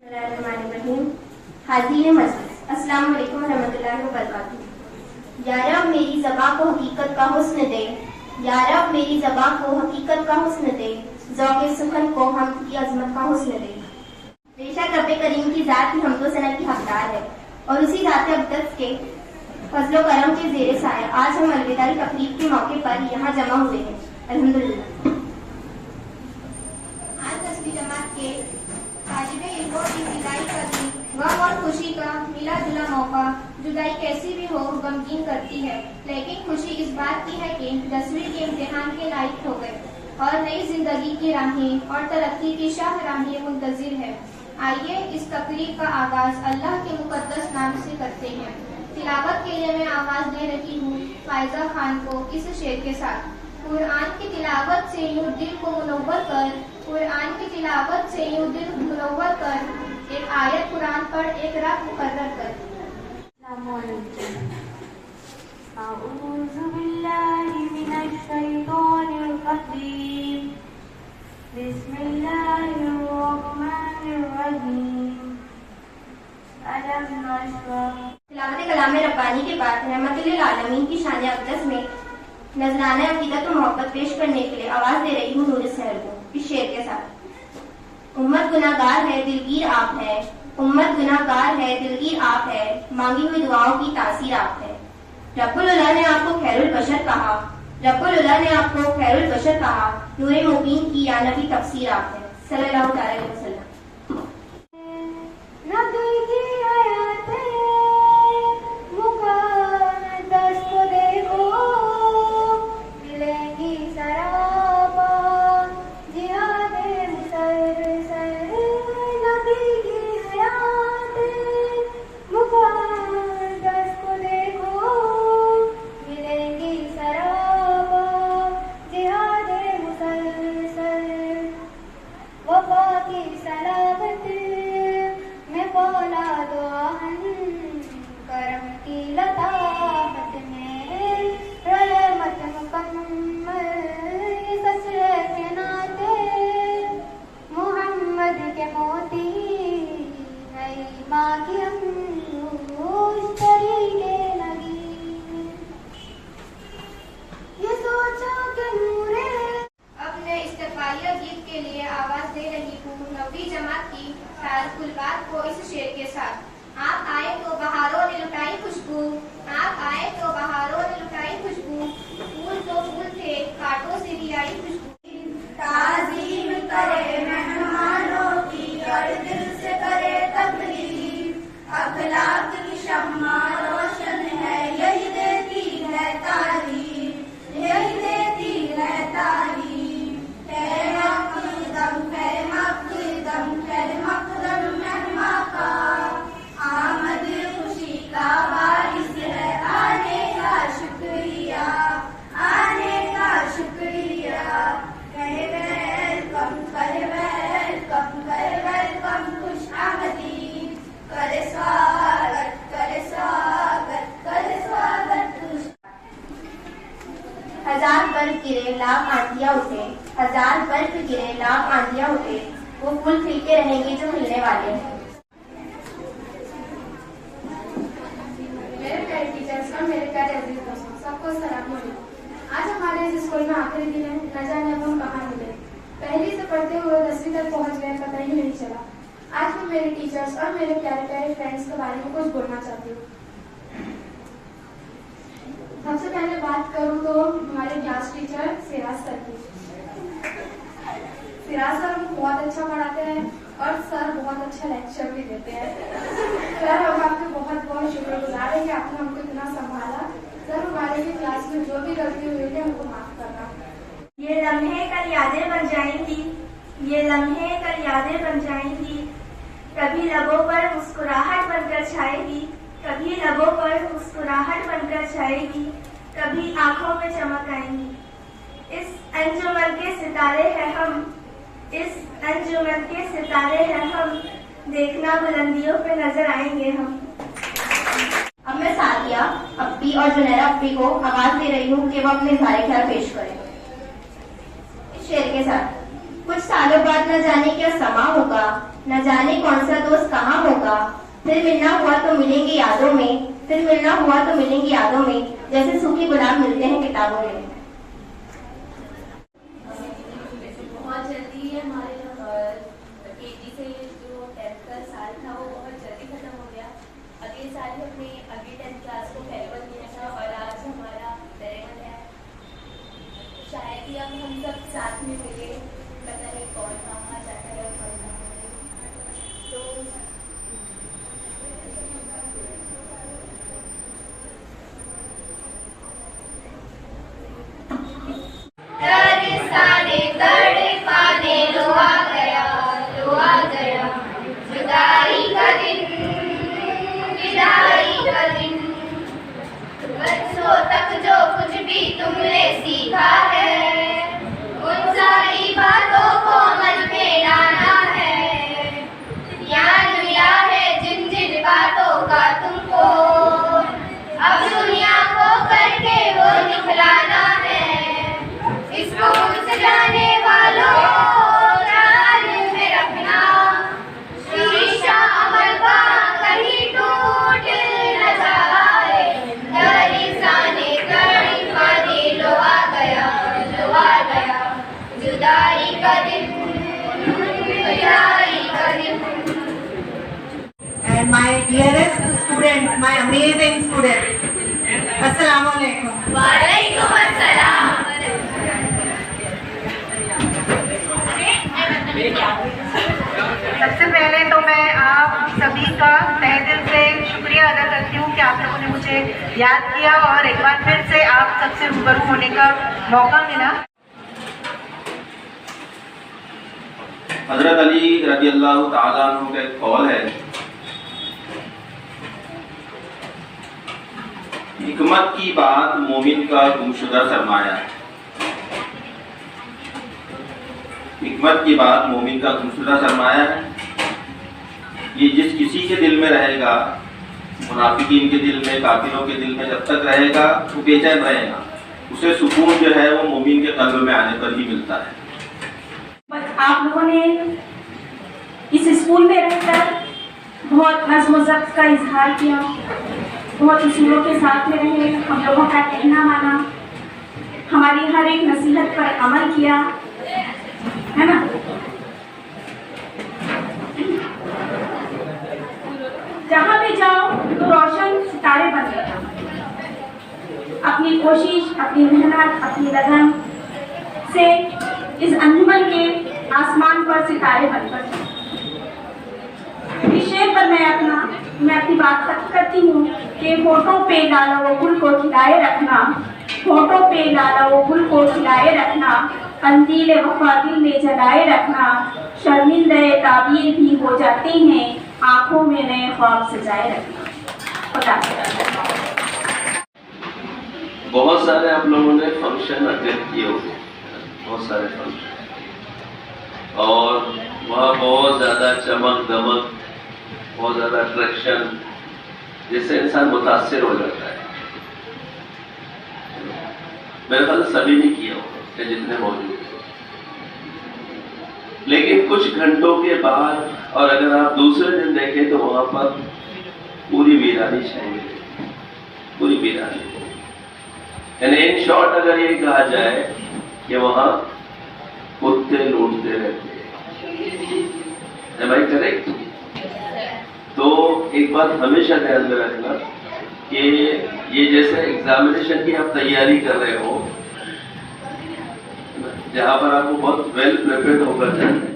हाज़िर मजलिस, अस्सलाम वालेकुम रहमतुल्लाहि व बरकातुहू। या रब मेरी ज़बां को हकीकत का हुस्न दे, या रब मेरी ज़बां को हकीकत का हुस्न दे, ज़ौक़े सुखन को हम की अज़मत का हुस्न दे। बेशक रब्बे करीम की ज़ात ही हमदो सना की हकदार है और उसी ज़ात अक़दस के फज़्ल व करम के ज़ेरे साया आज हम अलविदाई तक़रीब के मौके पर यहाँ जमा हुए हैं। अल्हम्दुलिल्लाह। आज 10वीं जमात के तालिबे इल्मों की विदाई का दिन गम और खुशी का मिला जुला मौका। जुदाई कैसी भी हो गमगीन करती है, लेकिन खुशी इस बात की है कि 10वीं के इम्तिहान के लायक हो गए और नई जिंदगी की राहें और तरक्की की शाहराहें मुंतजिर है। आइए इस तकरीब का आगाज अल्लाह के मुकद्दस नाम से करते हैं। तिलावत के लिए मैं आवाज दे रही हूँ फायजा खान को इस शेर के साथ। कुरान की तिलावत से यूं दिल को मुनव्वर कर, कुरान की तिलावत से यूं दिल मुनव्वर कर, एक आयत कुरान पर एक रात मुकर्रर कर। अऊज़ु बिल्लाहि मिनश शैतानिर रजीम। बिस्मिल्लाहिर रहमानिर रहीम। अलम नशरह। तिलावत कलाम रब्बानी के बाद रहमतुल आलमीन की शान अक़दस में नजराना अक़ीदत और मोहब्बत पेश करने के लिए आवाज दे रही हूँ नूर सहर को इस शेर के साथ। उम्मत गुनाहगार है दिलगीर आप है, उम्मत गुनाहगार है दिलगीर आप है, मांगी हुई दुआओं की तासीर आप है। रब्बुल उला ने आपको खैरुल बशर कहा, रब्बुल उला ने आपको खैरुल बशर कहा, नूरे मुबीन की या नबी तफसीर आप है। सल्लल्लाहु अलैहि वसल्लम। गीत के लिए आवाज दे रही हूँ 9वीं जमात की गुलबात को इस शेर के साथ। आप आए तो बहारों ने लुटाई खुशबू, आप आए तो बहारों ने लुटाई खुशबू, फूल तो फूल थे कांटों से भी आई खुशबू। ताज़ीम करे मेहमानों की और दिल से करे तकरीम, अखलाक की शम्मा रोशन है यही देती है तालीम, यही देती है तालीम। आमद खुशी का बारिश है, आने का शुक्रिया, आने का शुक्रिया। कहे वेलकम, कहे वेलकम, कहे वेलकम, खुश आमदीद, करे स्वागत, करे स्वागत, करे स्वागत। हजार बर्फ गिरे लाख आंधियां उठे, हजार बर्फ गिरे लाख आंधियां उठे, वो फूल खिलते रहेंगे जो खिलने वाले हैं। मेरे प्यारे टीचर्स और मेरे प्यारे अजीज दोस्तों, सबको सलाम अलैकुम। आज हमारे इस स्कूल में आखिरी दिन है, न जाने अब हम कहाँ मिले। पहली से पढ़ते हुए 10वीं तक पहुँच गए, पता ही नहीं चला। आज मैं मेरे टीचर्स और मेरे प्यारे प्यारे फ्रेंड्स के बारे में कुछ बोलना चाहती हूँ। सबसे पहले बात करूँ तो हमारे क्लास टीचर सिराज सर की। सिराज सर हमको बहुत अच्छा पढ़ाते हैं और सर बहुत अच्छा लेक्चर भी देते हैं। सर हम आपके बहुत बहुत शुक्रगुजार हैं कि आपने हमको इतना संभाला। सर हमारे भी क्लास में जो भी गलती हुई है हमको माफ करना। ये लम्हे कल यादें बन जाएंगी, ये लम्हे कल यादें बन जाएंगी, कभी लबों पर मुस्कुराहट बनकर छाएगी, कभी लबों पर मुस्कुराहट बनकर छाएगी, कभी आंखों में चमक आएंगी। इस अंजुमन के सितारे हैं हम, इस अंजुमन के सितारे हैं हम, देखना बुलंदियों पे नजर आएंगे हम। अब मैं सादिया अप्पी और जुनैरा अप्पी को आवाज दे रही हूँ कि वो अपने इज़हार ख्याल पेश करें इस शेर के साथ। कुछ सालों बाद न जाने क्या समा होगा, न जाने कौन सा दोस्त कहाँ होगा। फिर मिलना हुआ तो मिलेंगे यादों में, फिर मिलना हुआ तो मिलेंगे यादों में, जैसे सूखे गुलाब मिलते हैं किताबों में। बहुत जल्दी हमारे केजी से जो 10th का साल था वो बहुत जल्दी खत्म हो गया। अगले साल हमने अगली 10th क्लास को फेयरवेल किया था और आज हमारा फेयरवेल है। शायद ही अब हम सब साथ में मिले, पता नहीं कौन कहाँ जाता है और कौन कहाँ नहीं। तो तरसाने तड़पाने लो आ गया, जुदाई का दिन, विदाई का दिन। बरसों तक जो कुछ भी तुमने सीखा है, उन सारी बातों को मन में लाना है। ज्ञान मिला है जिन जिन बातों का तुमको, अब दुनिया को करके वो दिखलाना है। इसको मुझसे जाने वालों ध्यान में रखना, शीशा अमल का कहीं टूट न जाए। तरसाने तड़पाने लो आ गया, जुदाई का दिन, विदाई का दिन। And my dearest students, my amazing students, Assalamu alaikum. वालेकुम अस्सलाम। सबसे पहले तो मैं आप सभी का तहे दिल से शुक्रिया अदा करती हूँ कि आप लोगों ने मुझे याद किया और एक बार फिर से आप सबसे रूबरू होने का मौका मिला। हजरत अली रज़ी अल्लाह तआला अन्हु का एक कौल है, हिकमत की बात मोमिन का गुमशुदा सरमाया है। हिकमत की बात मोमिन का गुमशुदा सरमाया है। ये जिस किसी के दिल में रहेगा, मुनाफिकीन के दिल में, काफिरों के दिल में जब तक रहेगा वो बेचैन रहेगा। उसे सुकून जो है वो मोमिन के कल्ब में आने पर ही मिलता है। आप लोगों ने इस स्कूल में रहकर बहुत नज़्म व ज़ब्त का इजहार किया, बहुत उसूलों के साथ में रहे, हम लोगों का कहना माना, हमारी हर एक नसीहत पर अमल किया, है ना। जहाँ भी जाओ तो रोशन सितारे बन गए। अपनी कोशिश, अपनी मेहनत, अपनी लगन से इस अंजुमन के आसमान पर सितारे बनकर। इस शेर पर मैं अपनी बात खत्म करती हूँ कि होठों पे लाला वो गुल को खिलाए रखना, होठों पे लाला वो गुल को खिलाए रखना, कंदील वफा दिल में जलाए रखना, शर्मिंदे ताबीर भी हो जाते हैं, आंखों में नए ख्वाब सजाए रखना। खुदा बहुत सारे आप लोगों ने फंक्शन अटेंड किए होंगे, बहुत सारे फंक्शन, और वहाँ बहुत ज़्यादा चमक दमक, बहुत ज़्यादा अट्रैक्शन, जिससे इंसान मुतासिर हो जाता है। मेरे ख्याल सभी ने किया होगा जितने मौजूद हैं। लेकिन कुछ घंटों के बाद, और अगर आप दूसरे दिन देखें तो वहाँ पर पूरी वीरानी छाई, पूरी वीरानी। यानी इन शॉर्ट अगर ये कहा जाए कि वहाँ कुत्ते लूटते रहते हैं। Am I correct? तो एक बात हमेशा ध्यान में रखना कि ये जैसे एग्जामिनेशन की आप तैयारी कर रहे हो, जहाँ पर आपको बहुत वेल प्रिपेयर्ड होकर जाना है,